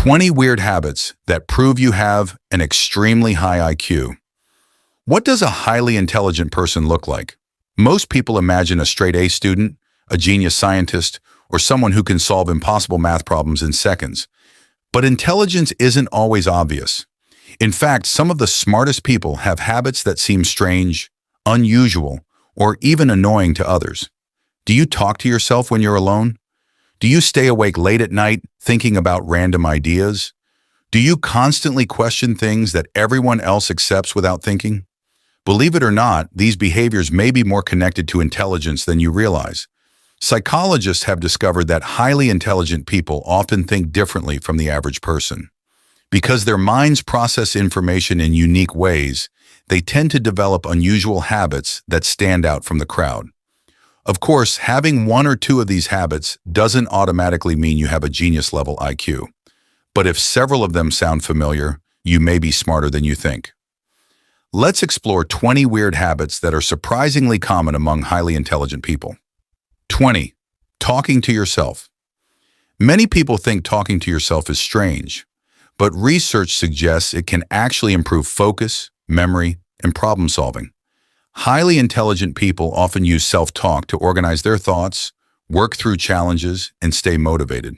20 weird habits that prove you have an extremely high IQ. What does a highly intelligent person look like? Most people imagine a straight A student, a genius scientist, or someone who can solve impossible math problems in seconds. But intelligence isn't always obvious. In fact, some of the smartest people have habits that seem strange, unusual, or even annoying to others. Do you talk to yourself when you're alone? Do you stay awake late at night thinking about random ideas? Do you constantly question things that everyone else accepts without thinking? Believe it or not, these behaviors may be more connected to intelligence than you realize. Psychologists have discovered that highly intelligent people often think differently from the average person. Because their minds process information in unique ways, they tend to develop unusual habits that stand out from the crowd. Of course, having one or two of these habits doesn't automatically mean you have a genius-level IQ. But if several of them sound familiar, you may be smarter than you think. Let's explore 20 weird habits that are surprisingly common among highly intelligent people. 20. Talking to yourself. Many people think talking to yourself is strange, but research suggests it can actually improve focus, memory, and problem solving. Highly intelligent people often use self-talk to organize their thoughts, work through challenges, and stay motivated.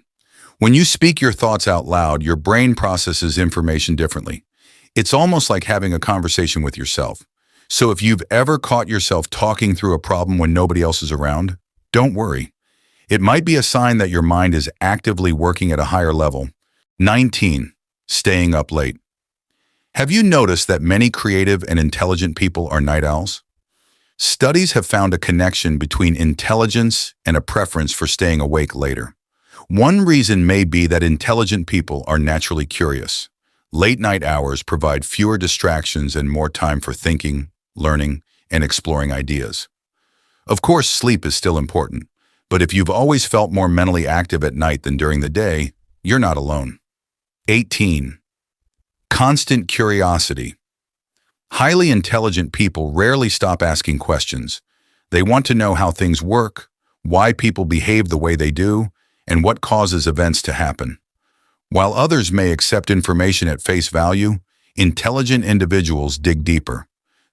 When you speak your thoughts out loud, your brain processes information differently. It's almost like having a conversation with yourself. So if you've ever caught yourself talking through a problem when nobody else is around, don't worry. It might be a sign that your mind is actively working at a higher level. 19. Staying up late. Have you noticed that many creative and intelligent people are night owls? Studies have found a connection between intelligence and a preference for staying awake later. One reason may be that intelligent people are naturally curious. Late-night hours provide fewer distractions and more time for thinking, learning, and exploring ideas. Of course, sleep is still important, but if you've always felt more mentally active at night than during the day, you're not alone. 18. Constant curiosity. Highly intelligent people rarely stop asking questions. They want to know how things work, why people behave the way they do, and what causes events to happen. While others may accept information at face value, intelligent individuals dig deeper.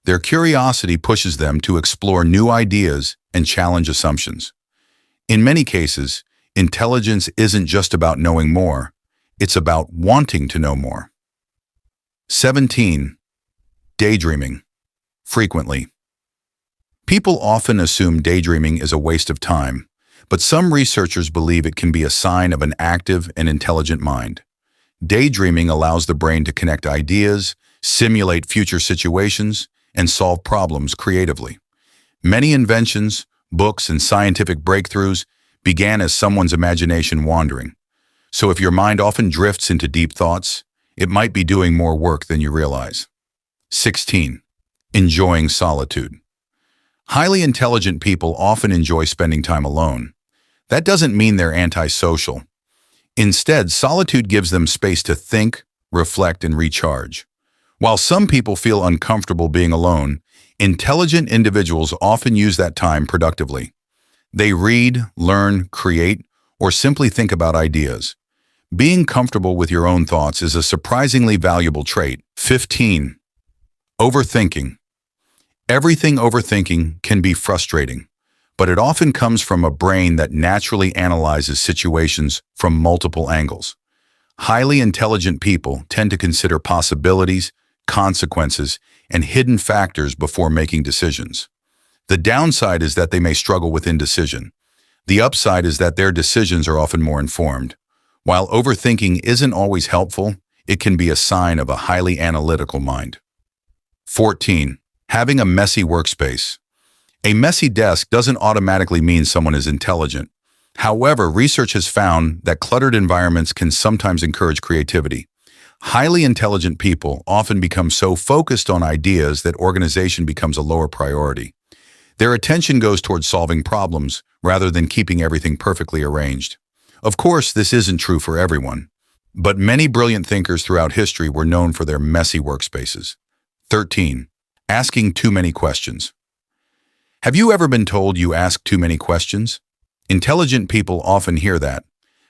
Their curiosity pushes them to explore new ideas and challenge assumptions. In many cases, intelligence isn't just about knowing more, it's about wanting to know more. 17. Daydreaming. Frequently. People often assume daydreaming is a waste of time, but some researchers believe it can be a sign of an active and intelligent mind. Daydreaming allows the brain to connect ideas, simulate future situations, and solve problems creatively. Many inventions, books, and scientific breakthroughs began as someone's imagination wandering. So if your mind often drifts into deep thoughts, it might be doing more work than you realize. 16. Enjoying solitude. Highly intelligent people often enjoy spending time alone. That doesn't mean they're antisocial. Instead, solitude gives them space to think, reflect, and recharge. While some people feel uncomfortable being alone, intelligent individuals often use that time productively. They read, learn, create, or simply think about ideas. Being comfortable with your own thoughts is a surprisingly valuable trait. 15. Overthinking. Everything overthinking can be frustrating, but it often comes from a brain that naturally analyzes situations from multiple angles. Highly intelligent people tend to consider possibilities, consequences, and hidden factors before making decisions. The downside is that they may struggle with indecision. The upside is that their decisions are often more informed. While overthinking isn't always helpful, it can be a sign of a highly analytical mind. 14. Having a messy workspace. A messy desk doesn't automatically mean someone is intelligent. However, research has found that cluttered environments can sometimes encourage creativity. Highly intelligent people often become so focused on ideas that organization becomes a lower priority. Their attention goes towards solving problems rather than keeping everything perfectly arranged. Of course, this isn't true for everyone, but many brilliant thinkers throughout history were known for their messy workspaces. 13. Asking too many questions. Have you ever been told you ask too many questions? Intelligent people often hear that.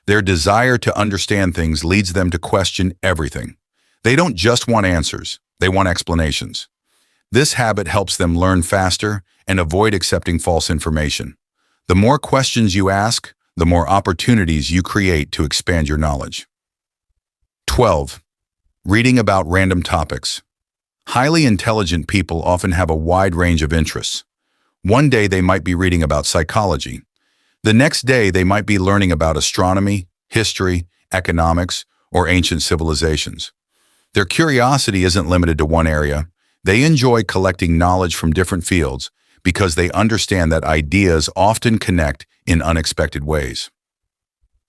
Their desire to understand things leads them to question everything. They don't just want answers, they want explanations. This habit helps them learn faster and avoid accepting false information. The more questions you ask, the more opportunities you create to expand your knowledge. 12. Reading about random topics. Highly intelligent people often have a wide range of interests. One day they might be reading about psychology. The next day they might be learning about astronomy, history, economics, or ancient civilizations. Their curiosity isn't limited to one area. They enjoy collecting knowledge from different fields because they understand that ideas often connect in unexpected ways.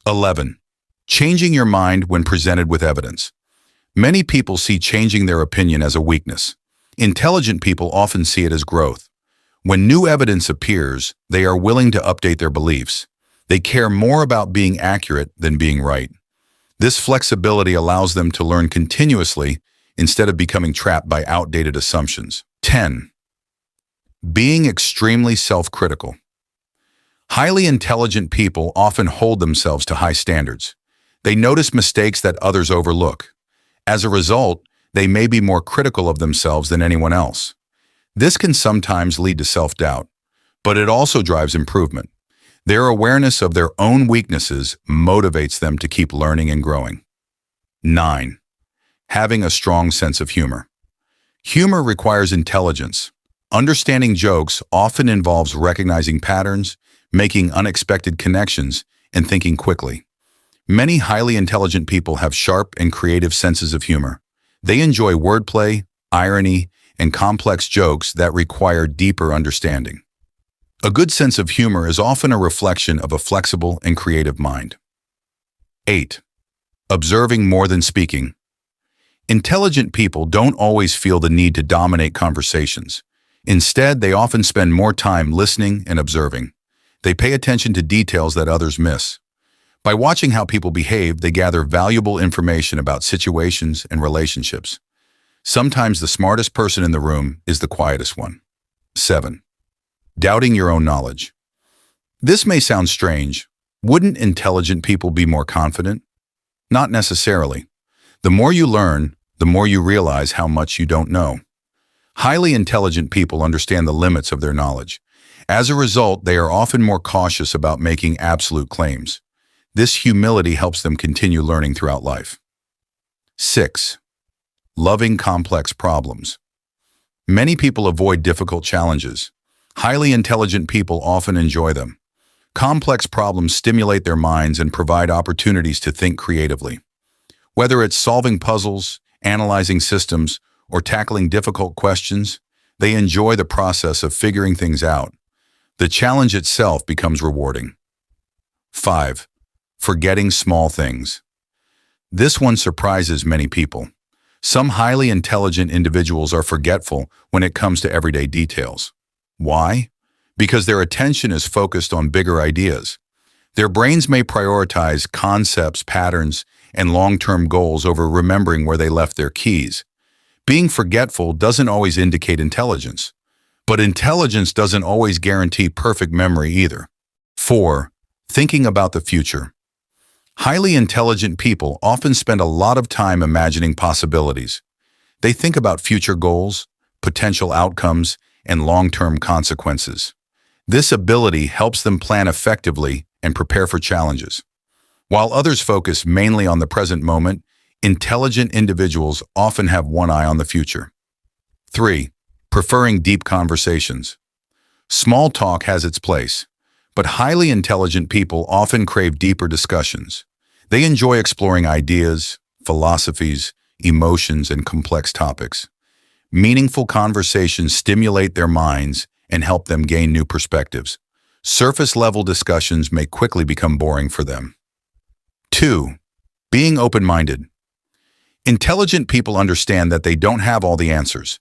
11. Changing your mind when presented with evidence. Many people see changing their opinion as a weakness. Intelligent people often see it as growth. When new evidence appears, they are willing to update their beliefs. They care more about being accurate than being right. This flexibility allows them to learn continuously instead of becoming trapped by outdated assumptions. 10. Being extremely self-critical. Highly intelligent people often hold themselves to high standards. They notice mistakes that others overlook. As a result, they may be more critical of themselves than anyone else. This can sometimes lead to self-doubt, but it also drives improvement. Their awareness of their own weaknesses motivates them to keep learning and growing. 9. Having a strong sense of humor. Humor requires intelligence. Understanding jokes often involves recognizing patterns, making unexpected connections, and thinking quickly. Many highly intelligent people have sharp and creative senses of humor. They enjoy wordplay, irony, and complex jokes that require deeper understanding. A good sense of humor is often a reflection of a flexible and creative mind. 8. Observing more than speaking. Intelligent people don't always feel the need to dominate conversations. Instead, they often spend more time listening and observing. They pay attention to details that others miss. By watching how people behave, they gather valuable information about situations and relationships. Sometimes the smartest person in the room is the quietest one. 7. Doubting your own knowledge. This may sound strange. Wouldn't intelligent people be more confident? Not necessarily. The more you learn, the more you realize how much you don't know. Highly intelligent people understand the limits of their knowledge. As a result, they are often more cautious about making absolute claims. This humility helps them continue learning throughout life. 6. Loving complex problems. Many people avoid difficult challenges. Highly intelligent people often enjoy them. Complex problems stimulate their minds and provide opportunities to think creatively. Whether it's solving puzzles, analyzing systems, or tackling difficult questions, they enjoy the process of figuring things out. The challenge itself becomes rewarding. 5. Forgetting small things. This one surprises many people. Some highly intelligent individuals are forgetful when it comes to everyday details. Why? Because their attention is focused on bigger ideas. Their brains may prioritize concepts, patterns, and long-term goals over remembering where they left their keys. Being forgetful doesn't always indicate intelligence, but intelligence doesn't always guarantee perfect memory either. 4. Thinking about the future. Highly intelligent people often spend a lot of time imagining possibilities. They think about future goals, potential outcomes, and long-term consequences. This ability helps them plan effectively and prepare for challenges. While others focus mainly on the present moment, intelligent individuals often have one eye on the future. 3. Preferring deep conversations. Small talk has its place, but highly intelligent people often crave deeper discussions. They enjoy exploring ideas, philosophies, emotions, and complex topics. Meaningful conversations stimulate their minds and help them gain new perspectives. Surface-level discussions may quickly become boring for them. 2. Being open-minded. Intelligent people understand that they don't have all the answers.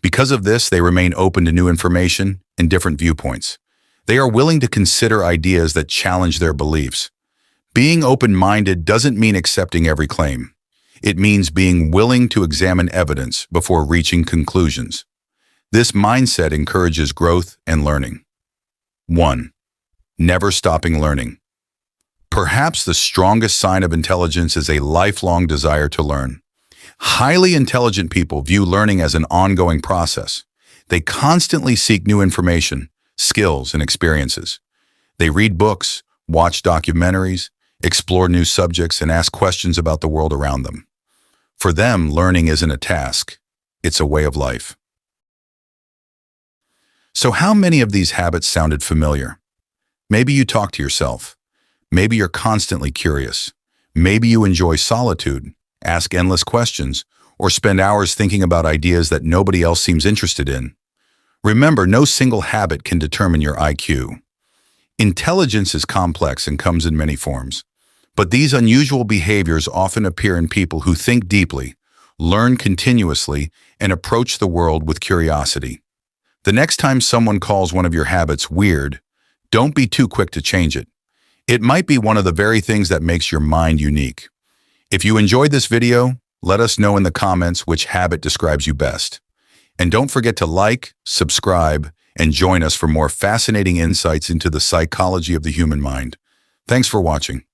Because of this, they remain open to new information and different viewpoints. They are willing to consider ideas that challenge their beliefs. Being open-minded doesn't mean accepting every claim. It means being willing to examine evidence before reaching conclusions. This mindset encourages growth and learning. 1. Never stopping learning. Perhaps the strongest sign of intelligence is a lifelong desire to learn. Highly intelligent people view learning as an ongoing process. They constantly seek new information, skills, and experiences. They read books, watch documentaries, explore new subjects, and ask questions about the world around them. For them, learning isn't a task, it's a way of life. So how many of these habits sounded familiar? Maybe you talk to yourself. Maybe you're constantly curious. Maybe you enjoy solitude, ask endless questions, or spend hours thinking about ideas that nobody else seems interested in. Remember, no single habit can determine your IQ. Intelligence is complex and comes in many forms. But these unusual behaviors often appear in people who think deeply, learn continuously, and approach the world with curiosity. The next time someone calls one of your habits weird, don't be too quick to change it. It might be one of the very things that makes your mind unique. If you enjoyed this video, let us know in the comments which habit describes you best. And don't forget to like, subscribe, and join us for more fascinating insights into the psychology of the human mind. Thanks for watching.